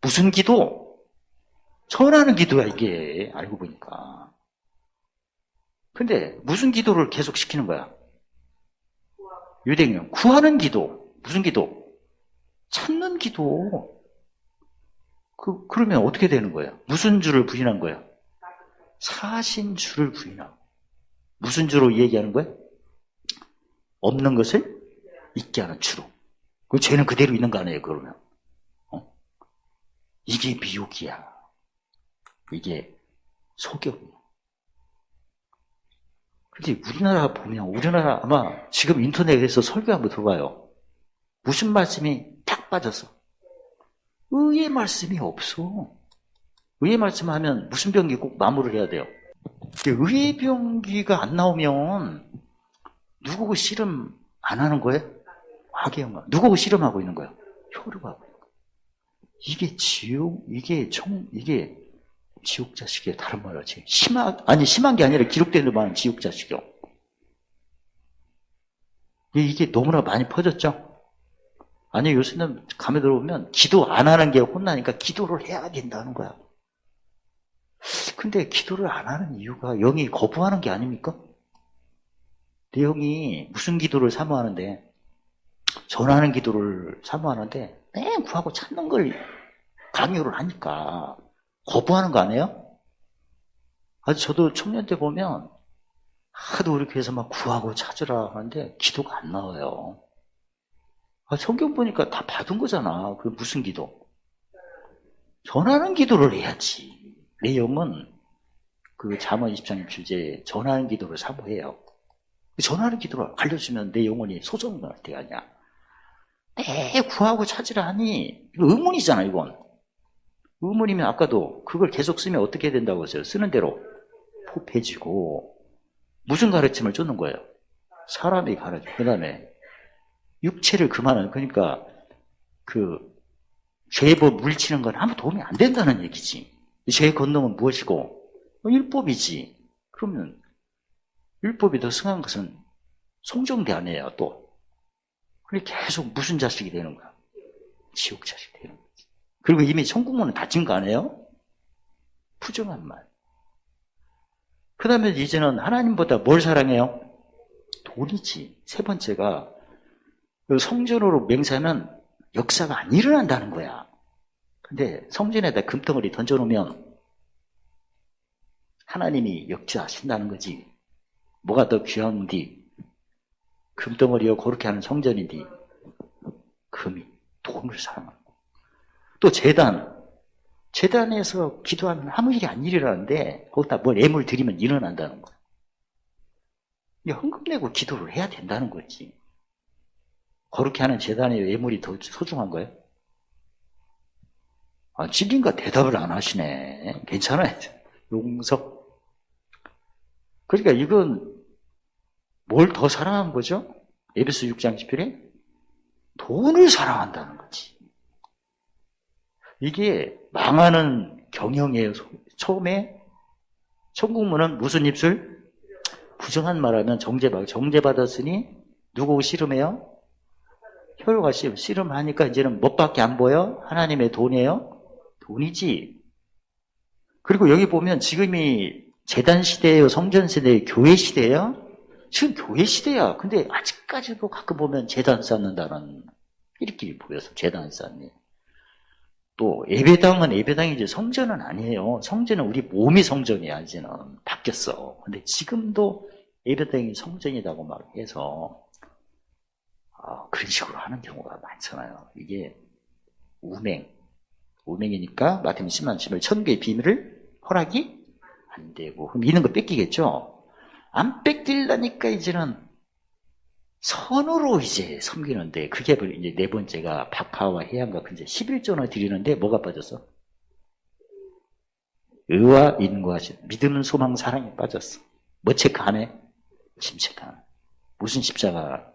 무슨 기도? 전하는 기도야, 이게. 알고 보니까. 근데 무슨 기도를 계속 시키는 거야? 유대인은 구하는 기도. 무슨 기도? 찾는 기도. 그러면 어떻게 되는 거예요? 무슨 주를 부인한 거예요? 사신 주를 부인하고. 무슨 주로 얘기하는 거예요? 없는 것을 있게 하는 주로. 그 죄는 그대로 있는 거 아니에요, 그러면? 이게 미혹이야. 이게 속여요. 근데 우리나라 보면, 우리나라 아마 지금 인터넷에서 설교 한번 들어봐요. 무슨 말씀이 딱 빠졌어. 의의 말씀이 없어. 의의 말씀 하면 무슨 병기 꼭 마무리를 해야 돼요. 의의 병기가 안 나오면 누구 씨름 안 하는 거예요? 하게영아. 누구 씨름하고 있는 거예요? 혈육하고 있는 거예요. 이게 지옥, 이게 지옥 자식이에요. 다른 말로 하지. 심한 게 아니라 기록된 데 많은 지옥 자식이요. 이게 너무나 많이 퍼졌죠? 아니, 요새는 감에 들어오면 기도 안 하는 게 혼나니까 기도를 해야 된다는 거야. 근데 기도를 안 하는 이유가 영이 거부하는 게 아닙니까? 내 영이 무슨 기도를 사모하는데, 전하는 기도를 사모하는데, 맨 구하고 찾는 걸 강요를 하니까 거부하는 거 아니에요? 아주 저도 청년 때 보면 하도 우리 교회에서 막 구하고 찾으라 하는데 기도가 안 나와요. 성경 보니까 다 받은 거잖아. 그 무슨 기도? 전하는 기도를 해야지. 내 영은 그 잠언 20장 주제에 전하는 기도를 사모해요. 전하는 기도를 알려주면 내 영혼이 소송할 때가 아니야. 매 구하고 찾으라 하니 이거 의문이잖아, 이건. 의문이면 아까도 그걸 계속 쓰면 어떻게 된다고 했어요? 쓰는 대로 포폐지고. 무슨 가르침을 쫓는 거예요? 사람이 가르쳐. 그 다음에 육체를 그만하는, 그러니까 그 죄법 물치는 건 아무 도움이 안 된다는 얘기지. 죄의 권능은 무엇이고? 율법이지. 그러면 율법이 더 승한 것은 성정대 아니에요, 또. 그래 계속 무슨 자식이 되는 거야? 지옥 자식이 되는 거지. 그리고 이미 천국문은 닫힌 거 아니에요? 부정한 말. 그 다음에 이제는 하나님보다 뭘 사랑해요? 돈이지. 세 번째가 성전으로 맹세하면 역사가 안 일어난다는 거야. 근데 성전에다 금덩어리 던져놓으면 하나님이 역사하신다는 거지. 뭐가 더 귀한디? 금덩어리요 그렇게 하는 성전인데 금이 돈을 사랑하는 거. 또 재단에서 기도하면 아무 일이 안 일어나는데 거기다 뭘 예물 드리면 일어난다는 거야. 헌금 내고 기도를 해야 된다는 거지. 그렇게 하는 재단의 예물이 더 소중한 거예요? 진리인가 대답을 안 하시네. 괜찮아요. 용서. 그러니까 이건 뭘 더 사랑한 거죠? 에베소 6장 10절에 돈을 사랑한다는 거지. 이게 망하는 경영이에요. 처음에 천국문은 무슨 입술? 부정한 말하면 정죄받았으니 누구 씨름해요? 혈과 씨름하니까 이제는 뭐밖에 안 보여? 하나님의 돈이에요? 돈이지. 그리고 여기 보면 지금이 재단 시대예요? 성전 시대예요? 교회 시대예요? 지금 교회 시대야. 근데 아직까지도 가끔 보면 재단 쌓는다는 이렇게 보여서 재단 쌓는. 또 예배당은 예배당이지 성전은 아니에요. 성전은 우리 몸이 성전이야. 이제는 바뀌었어. 근데 지금도 예배당이 성전이라고 막 해서 그런 식으로 하는 경우가 많잖아요. 이게 우맹이니까 마태복음 10만 10을 천국의 비밀을 허락이 안 되고 그럼 있는 거 뺏기겠죠. 안 뺏기려니까 이제는 선으로 이제 섬기는데 그게 이제 네 번째가 박하와 해양과 이제 11조나 드리는데 뭐가 빠졌어? 의와 인과 믿음은 소망 사랑이 빠졌어. 뭐 체크 안 해? 침체크 안 해. 무슨 십자가.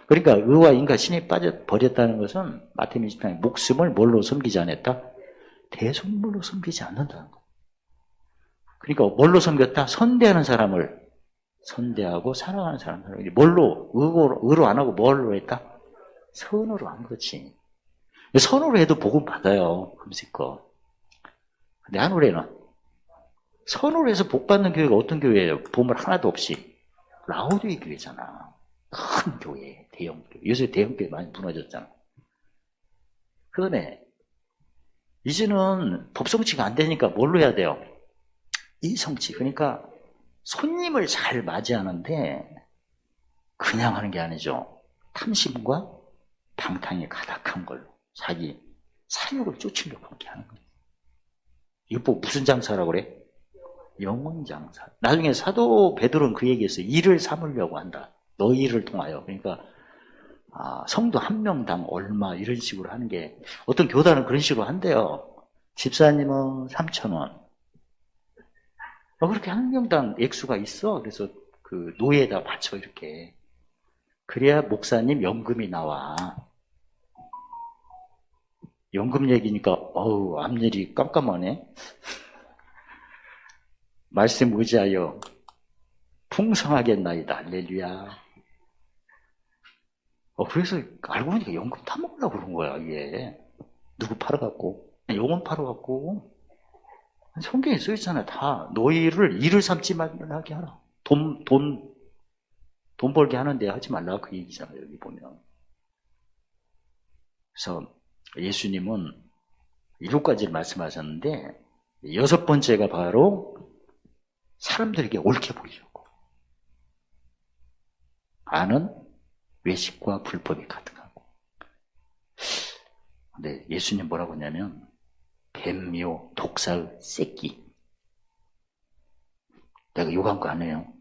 그러니까 의와 인과 신이 빠져버렸다는 것은 마태복음 20장에 목숨을 뭘로 섬기지 않았다? 대속물로 섬기지 않는다는 거. 그러니까 뭘로 섬겼다? 선대하는 사람을 선대하고 사랑하는 사람을 뭘로? 의로 안 하고 뭘로 했다? 선으로 한 거지. 선으로 해도 복음 받아요. 금식거. 근데 하늘에는 선으로 해서 복 받는 교회가 어떤 교회예요? 보물 하나도 없이. 라오디게 교회잖아. 큰 교회, 대형 교회. 요새 대형 교회 많이 무너졌잖아. 그다음에 이제는 법성치가 안 되니까 뭘로 해야 돼요? 이성치. 그러니까 손님을 잘 맞이하는데 그냥 하는 게 아니죠. 탐심과 방탕이 가득한 걸로 자기 사욕을 쫓으려고 그렇게 하는 거예요. 이거 뭐 무슨 장사라고 그래? 영혼 장사. 나중에 사도 베드로는 그 얘기했어요. 일을 삼으려고 한다. 너희 일을 통하여. 그러니까 성도 한 명당 얼마 이런 식으로 하는 게 어떤 교단은 그런 식으로 한대요. 집사님은 3,000원. 그렇게 한 명당 액수가 있어. 그래서 그 노예에다 바쳐 이렇게. 그래야 목사님 연금이 나와. 연금 얘기니까 앞일이 깜깜하네. 말씀 의지하여 풍성하겠나이다. 할렐루야. 그래서 알고 보니까 연금 타먹으려고 그런 거야, 이게. 누구 팔아갖고. 영혼 팔아갖고. 성경에 써있잖아. 다 너희를 일을 삼지 말게 하라. 돈 벌게 하는데 하지 말라. 그 얘기잖아요, 여기 보면. 그래서 예수님은 7가지를 말씀하셨는데, 6번째가 바로 사람들에게 옳게 보이려고. 아는 외식과 불법이 가득하고. 근데 예수님 뭐라고 했냐면, 뱀요, 독사의 새끼. 내가 욕한 거 아니에요.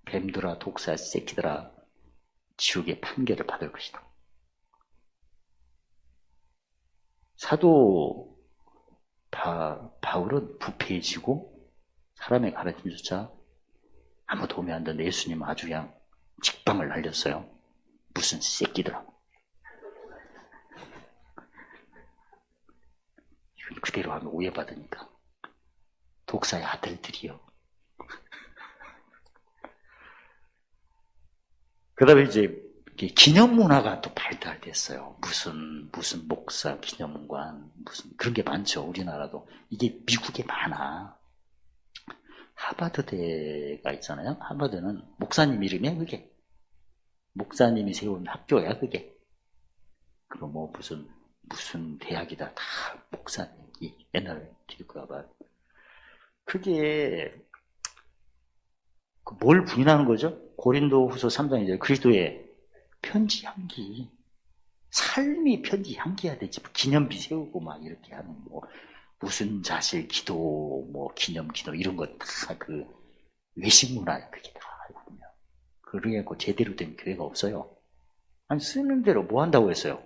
뱀들아, 독사, 새끼들아, 지옥의 판결을 받을 것이다. 사도 바울은 부패해지고 사람의 가르침조차 아무 도움이 안 되는데 예수님은 아주 그냥 직방을 날렸어요. 무슨 새끼들아. 이건 그대로 하면 오해받으니까. 독사의 아들들이요. 그 다음에 이제 기념 문화가 또 발달됐어요. 무슨 목사 기념관, 무슨 그런 게 많죠. 우리나라도. 이게 미국에 많아. 하버드대가 있잖아요. 하버드는 목사님 이름이야, 그게. 목사님이 세운 학교야, 그게. 그거 뭐 무슨 대학이다. 다 목사님이. 옛날 기독교가. 그게 뭘 부인하는 거죠? 고린도 후서 3장이죠. 그리스도의 편지 향기. 삶이 편지 향기야 되지. 기념비 세우고 막 이렇게 하는 무슨 자실 기도, 기념 기도 이런 거 다 그 외식 문화야. 그게 다 알고 보면. 그러고 제대로 된 교회가 없어요. 아니 쓰는 대로 뭐 한다고 했어요?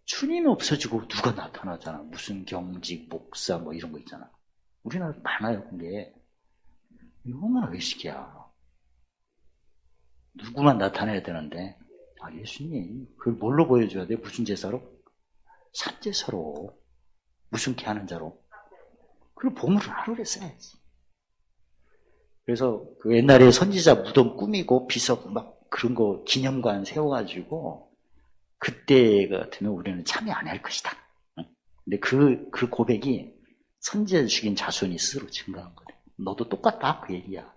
주님이 없어지고 누가 나타나잖아. 무슨 경직, 목사 이런 거 있잖아. 우리나라 많아요. 근데 이거만 외식이야. 누구만 나타내야 되는데 예수님 그걸 뭘로 보여줘야 돼? 무슨 제사로? 산제사로. 무슨 개 하는 자로? 그리고 보물을 하루에 써야지. 그래서 그 옛날에 선지자 무덤 꾸미고 비석 그런 거 기념관 세워가지고 그때 같으면 우리는 참여 안 할 것이다. 근데 그 고백이 선지자 죽인 자손이 스스로 증거한 거래. 너도 똑같다 그 얘기야.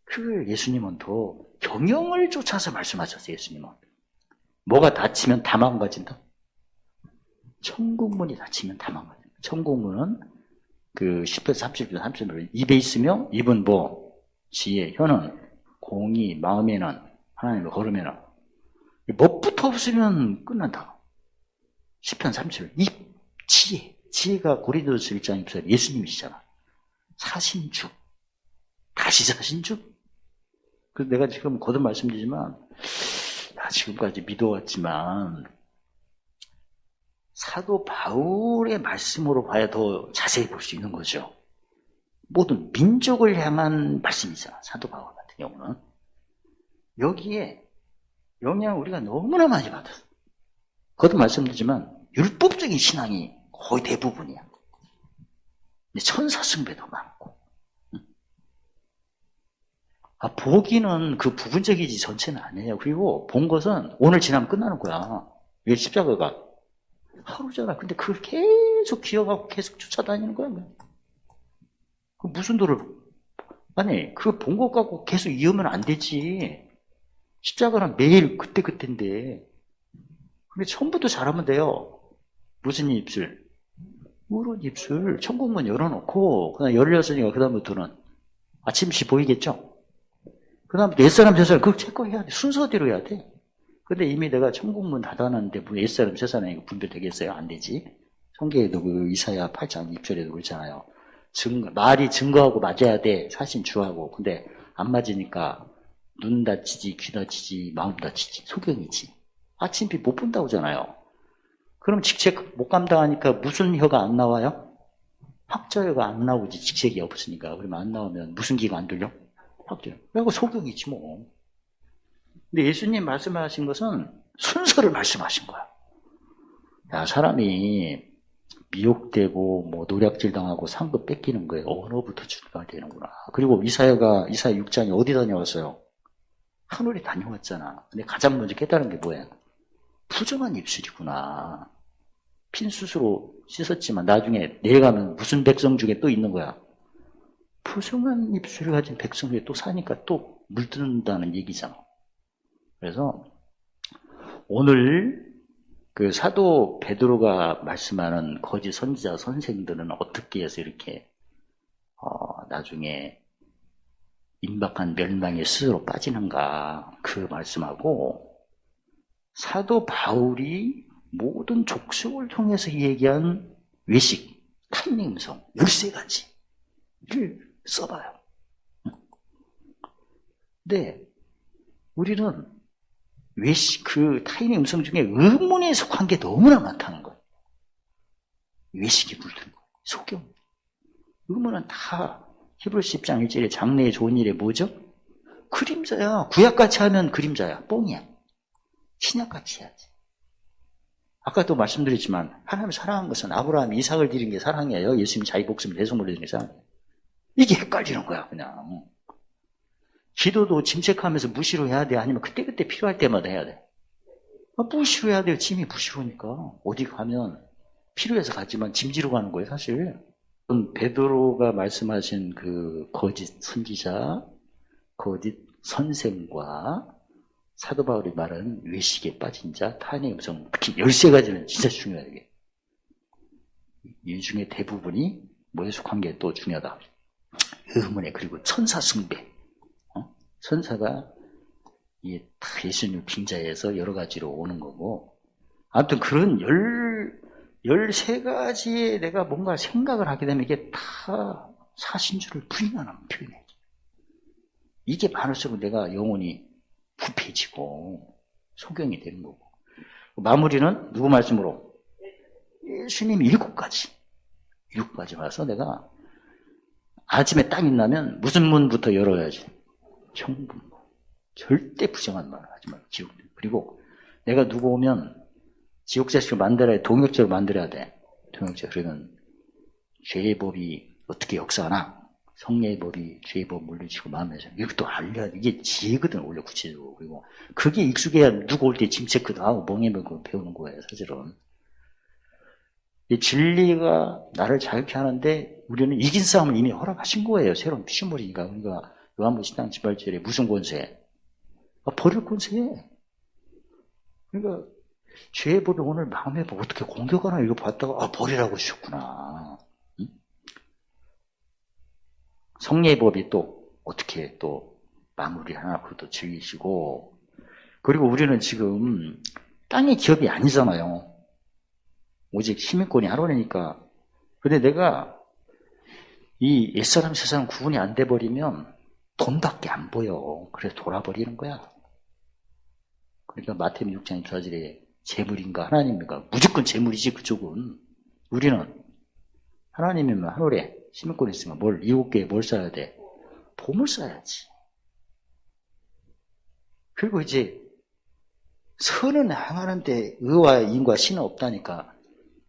그 예수님은 더 경영을 쫓아서 말씀하셨어요. 예수님은 뭐가 닫히면 다 망가진다. 천국문이 닫히면 다 망가진다. 천국문은 그 10편 30편 30편 입에 있으며 입은 지혜, 혀는 공의, 마음에는 하나님을 걸으면은 멋부터 없으면 끝난다. 10편 30편 입, 지혜가 고린도서 1장 2절 예수님이시잖아. 사신주, 다시 사신주. 그래서 내가 지금 거듭 말씀드리지만 지금까지 믿어왔지만 사도 바울의 말씀으로 봐야 더 자세히 볼 수 있는 거죠. 모든 민족을 향한 말씀이잖아. 사도 바울 같은 경우는. 여기에 영향을 우리가 너무나 많이 받았어. 거듭 말씀드리지만 율법적인 신앙이 거의 대부분이야. 근데 천사 숭배도 많고. 보기는 그 부분적이지 전체는 아니에요. 그리고 본 것은 오늘 지나면 끝나는 거야. 왜 십자가가 하루잖아. 근데 그걸 계속 기억하고 계속 쫓아다니는 거야. 그 무슨 도를, 아니, 그거 본 것 갖고 계속 이으면 안 되지. 십자가는 매일 그때그때인데. 근데 처음부터 잘하면 돼요. 무슨 입술? 우른 입술. 천국문 열어놓고, 그다음 열렸으니까 그다음부터는 아침시 보이겠죠? 그다음부터 옛사람, 저사람, 그걸 체크해야 돼. 순서대로 해야 돼. 근데 이미 내가 천국문 닫아놨는데, 뭐 옛사람, 저사람 이거 분별되겠어요? 안 되지. 성경에도 그 이사야 8장 6절에도 그렇잖아요. 말이 증거하고 맞아야 돼. 사신 주하고. 근데 안 맞으니까 눈 다치지, 귀 다치지, 마음 다치지. 소경이지. 아침비 못 본다고 하잖아요. 그럼 직책 못 감당하니까 무슨 혀가 안 나와요? 학자혀가 안 나오지. 직책이 없으니까. 그러면 안 나오면 무슨 기가 안 들려? 학자혀. 그리고 소경이지 뭐. 근데 예수님 말씀하신 것은 순서를 말씀하신 거야. 야, 사람이 미혹되고 뭐 노략질 당하고 상급 뺏기는 거예요. 언어부터 출발이 되는구나. 그리고 이사야 6장에 어디 다녀왔어요? 하늘에 다녀왔잖아. 근데 가장 먼저 깨달은 게 뭐예요? 부정한 입술이구나. 핀수스로 씻었지만 나중에 내려가면 무슨 백성 중에 또 있는 거야? 부정한 입술을 가진 백성 중에 또 사니까 또 물든다는 얘기잖아. 그래서 오늘 그 사도 베드로가 말씀하는 거짓 선지자 선생들은 어떻게 해서 이렇게 나중에 임박한 멸망에 스스로 빠지는가 그 말씀하고 사도 바울이 모든 족속을 통해서 얘기한 외식, 타인의 음성 13가지를 써봐요. 근데 우리는 외식, 그 타인의 음성 중에 의문에 속한 게 너무나 많다는 거예요. 외식에 물든 거예요. 속경. 의문은 다 히브리서 10장 1절에 장래의 좋은 일에 뭐죠? 그림자야. 구약같이 하면 그림자야. 뻥이야. 신약같이 해야지. 아까도 말씀드렸지만 하나님을 사랑한 것은 아브라함이 이삭을 드린 게 사랑이에요. 예수님이 자기 목숨을 내성물로 드린 게 사랑이에요. 이게 헷갈리는 거야 그냥. 기도도 짐책하면서 무시로 해야 돼? 아니면 그때그때 필요할 때마다 해야 돼? 무시로 해야 돼요. 짐이 무시로니까. 어디 가면 필요해서 갔지만 짐 지러 가는 거예요 사실. 베드로가 말씀하신 그 거짓 선지자, 거짓 선생과 사도 바울이 말하는 외식에 빠진 자, 타인의 음성, 특히 13가지는 진짜 중요해요. 이게. 이 중에 대부분이 뭐에 속한 게 또 중요하다. 의문에 그리고 천사 숭배. 천사가 이게 다 예수님을 빙자해서 여러 가지로 오는 거고. 아무튼 그런 13가지에 내가 뭔가 생각을 하게 되면 이게 다 사신주를 부인하는 표현이에요. 이게 많을수록 내가 영혼이 부패지고 소경이 되는 거고. 마무리는 누구 말씀으로? 예수님 7가지 와서 내가 아침에 딱 일어나면 무슨 문부터 열어야지? 천국. 절대 부정한 말을 하지 말고 지옥. 그리고 내가 누구 오면 지옥자식을 만들어야 돼. 동역자를 만들어야 돼. 동역자. 그러면 죄의 법이 어떻게 역사하나? 성례의 법이 죄의 법 물리치고 마음에서. 이것도 알려야 돼. 이게 지혜거든, 원래 구체적으로. 그리고 그게 익숙해야 누구 올 때 짐 체크도 하고 멍해먹고 배우는 거예요, 사실은. 이 진리가 나를 자유케 하는데 우리는 이긴 싸움을 이미 허락하신 거예요. 새로운 피조물이니까. 그러니까 요한복음 10장 18절에 무슨 권세? 버릴 권세. 그러니까 죄의 법이 오늘 마음에 어떻게 공격하나 이거 봤다가 버리라고 하셨구나. 응? 성례의 법이 또 어떻게 또 마무리하나 그것도 즐기시고. 그리고 우리는 지금 땅의 기업이 아니잖아요. 오직 시민권이 하루니까. 근데 내가 이 옛사람 세상 구분이 안 돼버리면 돈밖에 안 보여. 그래서 돌아버리는 거야. 그러니까 마태복음 6장 24절에 재물인가 하나님인가? 무조건 재물이지 그쪽은. 우리는 하나님이면 하늘에 시민권이 있으면 7개에 뭘 써야 돼? 봄을 써야지. 그리고 이제 선은 행하는데 의와 인과 신은 없다니까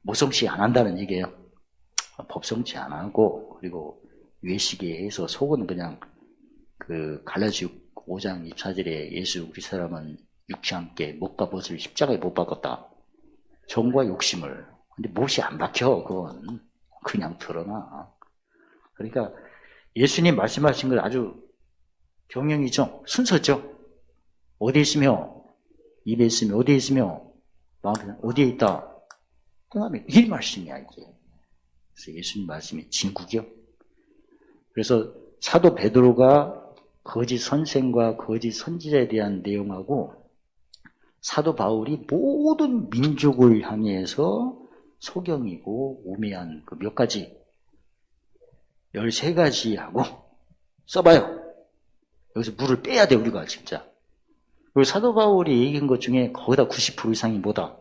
모성시 안 한다는 얘기예요. 법성치 안 하고, 그리고 외식에 해서 속은 그냥 그 갈라디아 5장 24절에 예수 우리 사람은 육체 함께 목과 벗을 십자가에 못 박았다. 정과 욕심을. 근데 못이 안 박혀, 그건. 그냥 드러나. 그러니까 예수님 말씀하신 건 아주 경영이죠. 순서죠. 어디에 있으며, 입에 있으며, 어디에 있으며, 마음에 어디에 있다. 그 다음에 이 말씀이야, 이게. 그래서 예수님 말씀이 진국이요. 그래서 사도 베드로가 거짓 선생과 거짓 선지자에 대한 내용하고 사도 바울이 모든 민족을 향해서 소경이고 우매한 그 몇 가지 13가지 하고 써봐요. 여기서 물을 빼야 돼, 우리가 진짜. 그리고 사도 바울이 얘기한 것 중에 거의 다 90% 이상이 뭐다?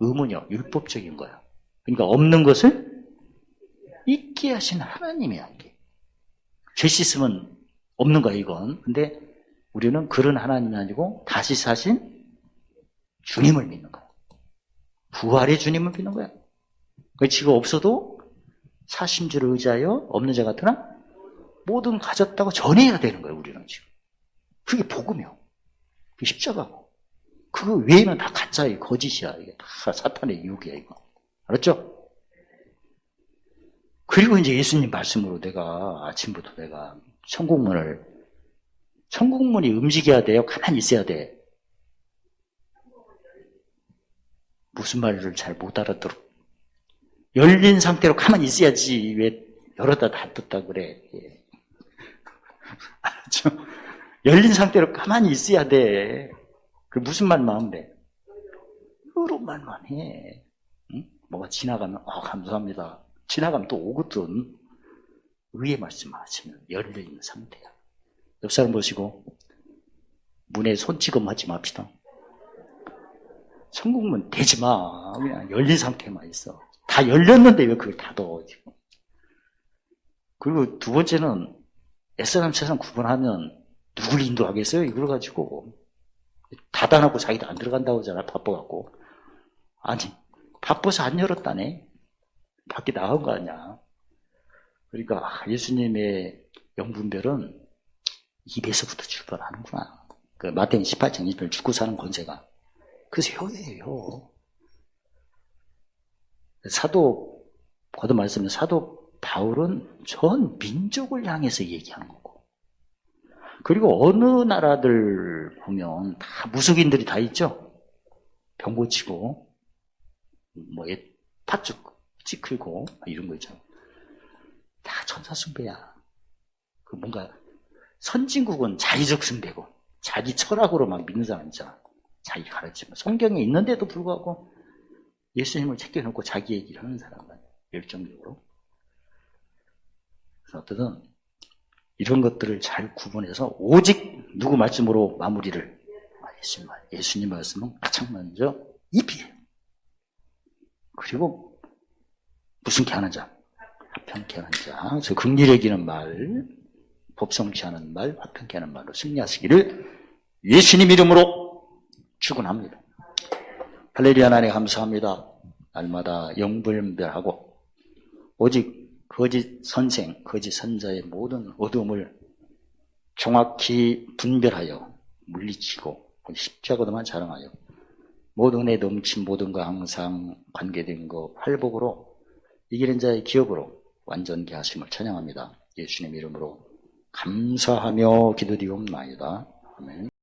의문이요. 율법적인 거야. 그러니까 없는 것을 있게 하신 하나님이야, 이게. 죄 씻으면 없는 거야, 이건. 근데 우리는 그런 하나님이 아니고 다시 사신 주님을 믿는 거야. 부활의 주님을 믿는 거야. 지가 없어도 사신 줄을 의지하여 없는 자 같으나 모든 가졌다고 전해야 되는 거예요, 우리는 지금. 그게 복음이요. 그게 십자가고. 그거 외에는 다 가짜예요, 거짓이야. 이게 다 사탄의 유혹이야, 이거. 알았죠? 그리고 이제 예수님 말씀으로 내가 아침부터 내가 천국문이 움직여야 돼요? 가만히 있어야 돼? 무슨 말을 잘 못 알아들어. 열린 상태로 가만히 있어야지. 왜 열었다 닫았다 그래. 예. 알았죠? 열린 상태로 가만히 있어야 돼. 그 무슨 말만 하면 돼? 그런 말만 해. 응? 뭐가 지나가면 감사합니다. 지나가면 또 오거든. 의의 말씀하시면 열려있는 상태야. 옆 사람 보시고 문에 손찌검하지 맙시다. 천국문 대지 마. 그냥 열린 상태만 있어. 다 열렸는데 왜 그걸 닫어 지금. 그리고 두 번째는 옛사람 세상 구분하면 누굴 인도하겠어요? 이걸 가지고 닫아놓고 자기도 안 들어간다고 하잖아. 바빠갖고. 아니 바빠서 안 열었다네. 밖에 나간 거 아니야. 그러니까 예수님의 영분별은 입에서부터 출발하는구나. 그 마태복음 18장 20절 죽고 사는 권세가. 그래서 혀예요. 사도 거듭 말씀은 사도 바울은 전 민족을 향해서 얘기하는 거고. 그리고 어느 나라들 보면 다 무속인들이 다 있죠. 병 고치고 팥죽 찌클고 이런 거 있잖아. 다 천사 숭배야. 그 뭔가 선진국은 자기적 숭배고 자기 철학으로 막 믿는 사람 있잖아. 자기 가르치면 성경에 있는데도 불구하고 예수님을 챙겨놓고 자기 얘기를 하는 사람은 열정적으로. 그래서 어쨌든 이런 것들을 잘 구분해서 오직 누구 말씀으로 마무리를 예수님 말씀은 가장 먼저 입이에요. 그리고 무슨 게 하는 자? 화평케 하는 자. 그래서 긍휼히 여기는 말, 법성치 않은 말, 화평케 하는 말로 승리하시기를 예수님 이름으로 축원합니다. 할렐루야. 하나님 감사합니다. 날마다 영불변하고 오직 거짓 선생, 거짓 선자의 모든 어둠을 정확히 분별하여 물리치고 십자가도만 자랑하여 모든 은혜 넘친 모든 거 항상 관계된 거 활복으로 이기는 자의 기업으로 완전케 하심을 찬양합니다. 예수님 이름으로 감사하며 기도드리옵나이다. 아멘.